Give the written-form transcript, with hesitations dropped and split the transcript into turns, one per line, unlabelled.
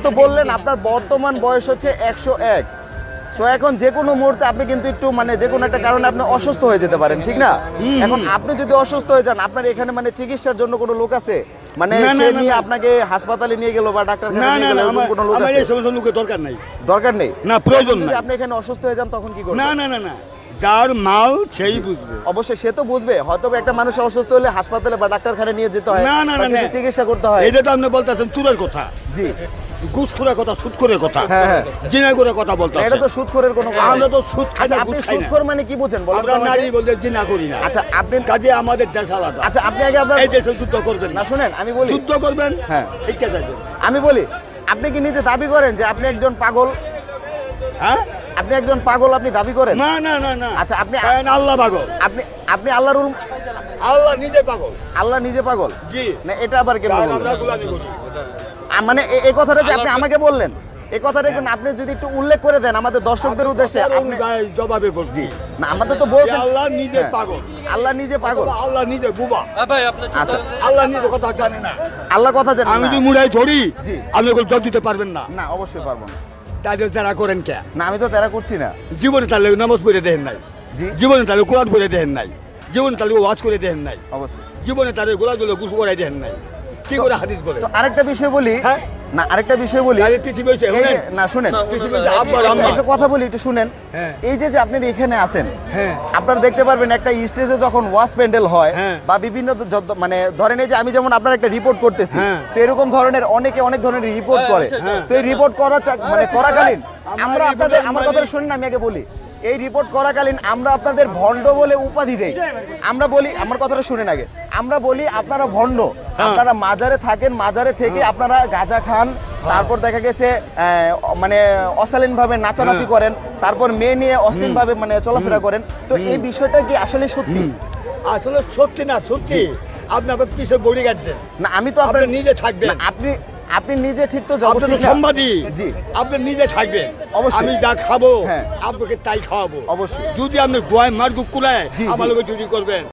তো বললেন আপনার বর্তমান বয়স হচ্ছে 101। সো এখন যে কোনো মুহূর্তে আপনি কিন্তু একটু মানে যে কোনো একটা কারণে আপনি অসুস্থ হয়ে যেতে পারেন, ঠিক না? এখন আপনি যদি অসুস্থ হয়ে যান, আপনার এখানে মানে চিকিৎসার জন্য কোনো লোক আছে? মানে সে নিয়ে আপনাকে হাসপাতালে নিয়ে গেল বা ডাক্তারখানায় নিয়ে গেল, এরকম কোনো লোক আছে?
এই সমস্ত লোকের দরকার নাই।
দরকার নেই,
না, প্রয়োজন
যদি
নাই।
আপনি এখানে অসুস্থ হয়ে যান তখন কি করবেন?
না না না না, যার মাল সেই বুঝবে।
অবশ্যই সে তো বুঝবে, হয়তো একটা মানুষ অসুস্থ হলে হাসপাতালে বা ডাক্তারখানায় নিয়ে যেতে হয়,
না না
বা
না
কিছু
না,
চিকিৎসা করতে হয়।
এটা তো আপনি বলতেছেন চুরের কথা,
জি,
ঘুষখোরের কথা, সুদখোরের কথা,
হ্যাঁ হ্যাঁ,
জিনা করে কথা বলতে।
এটা তো সুদখোরের কোনো কথা
আমরা
নেই।
তো সুদ খাই
আচ্ছা,
না,
আপনি
ঘুষ খাই না।
সুদখোর মানে কি বুঝেন বলেন তো
আমরা
আমাকে?
নারী বলতে জিনা করি না।
আচ্ছা আপনি,
কাজে আমাদের দেশ আলাদা।
আচ্ছা আপনি আগে আপনার
এই দেশে যুদ্ধ করবেন
না, শুনেন আমি বলি,
যুদ্ধ করবেন,
হ্যাঁ।
ঠিক আছে।
আমি বলি, আপনি কি নিজে দাবি করেন যে আপনি একজন পাগল?
হ্যাঁ,
আপনি একজন পাগল, আপনি দাবি করেন?
না না না না।
আচ্ছা আপনি
আল্লাহ পাগল,
আপনি আপনি আল্লাহর
আল্লাহ নিজে পাগল।
আল্লাহ নিজে পাগল?
জি,
না এটা আবার কেমন বললেন?
আমরা গোলামি করি।
মানে এই কথাটা যে আপনি আমাকে বললেন, এই কথাটা কিন্তু আপনি যদি একটু উল্লেখ করে দেন আমাদের দর্শকদের উদ্দেশ্যে। আপনি
জবাবে বলছি,
না, আমাদের তো বলছেন
আল্লাহ নিজে
হ্যাঁ,
পাগল।
আল্লাহ নিজে পাগল।
আল্লাহ নিজে বুবা।
আচ্ছা
আল্লাহ নিজে কথা জানে না।
আল্লাহ কথা জানেন
আমি
না?
যদি মুড়াই ধরি,
জি।
আপনি ওগুলো জব দিতে পারবেন না।
না অবশ্যই পারবো না।
তাদের যারা করেন কে?
না আমি তো তেরা করছি না।
জীবনে তাহলে নামাজ পড়ে দেখেন নাই,
জি
জীবনে তাহলে কোরআন পড়ে দেখেন নাই, জীবনে তাহলে ওয়াজ করে দেখেন নাই,
অবশ্যই।
জীবনে তাহলে গোলা গুলো গুছ করাই দেখেন নাই। কি করে হাদিস বলে?
তো আরেকটা বিষয় বলি,
হ্যাঁ?
না আরেকটা বিষয় বলি,
তাহলে পৃথিবী হয়েছে,
এই যে- না শুনেন,
পৃথিবী হচ্ছে আব্বা আম্মা।
একটা কথা বলি, একটু শুনেন।
হ্যাঁ।
এই যে আপনি এখানে আছেন,
হ্যাঁ।
আপনারা দেখতে পারবেন একটা স্টেজে যখন ওয়াজ প্যান্ডেল হয়
হ্যাঁ।
বা বিভিন্ন মানে ধরেন এই যে আমি যেমন আপনার একটা রিপোর্ট করতেছি,
হ্যাঁ।
তো এরকম ধরনের অনেকে অনেক ধরনের রিপোর্ট করে।
হ্যাঁ।
তো এই রিপোর্ট করা মানে করাকালীন
আমার
আমরা
report
আপনাদের,
এর
আমার
মানে-
কথা শুনুন, আমি আগে বলি, এই রিপোর্ট করাকালীন আমরা আপনাদের ভণ্ড বলে উপাধি দেই। আমরা বলি, আমার কথাটা শুনেন আগে, আমরা বলি আপনারা ভণ্ড, আপনারা মাজারে থাকেন, মাজারে থেকে আপনারা গাঁজা খান, তারপর দেখা গেছে মানে অশালীন ভাবে নাচানাচি করেন, তারপর মেয়ে নিয়ে অশ্লীল ভাবে মানে চলাফেরা করেন। তো এই বিষয়টা কি আসলে সত্যি?
আসলে সত্যি না, সত্যি। আপনি আপনার পিছিয়ে বডি গার্ড দেন
না আমি তো
আপনি নিজে থাকবেন।
না, আপনি নিজে ঠিক তো
আপনি
জগৎ
তো সম্বাদী,
জি
আপনি নিজে থাকবেন।
অবশ্যই।
আমি যা খাবো
হ্যাঁ।
আপনাকে তাই খাওয়াবো।
অবশ্যই।
যদি আপনি গোয়ায় মারগুক কুলায়
জি, জি।
আমার লোকে চুরি করবেন,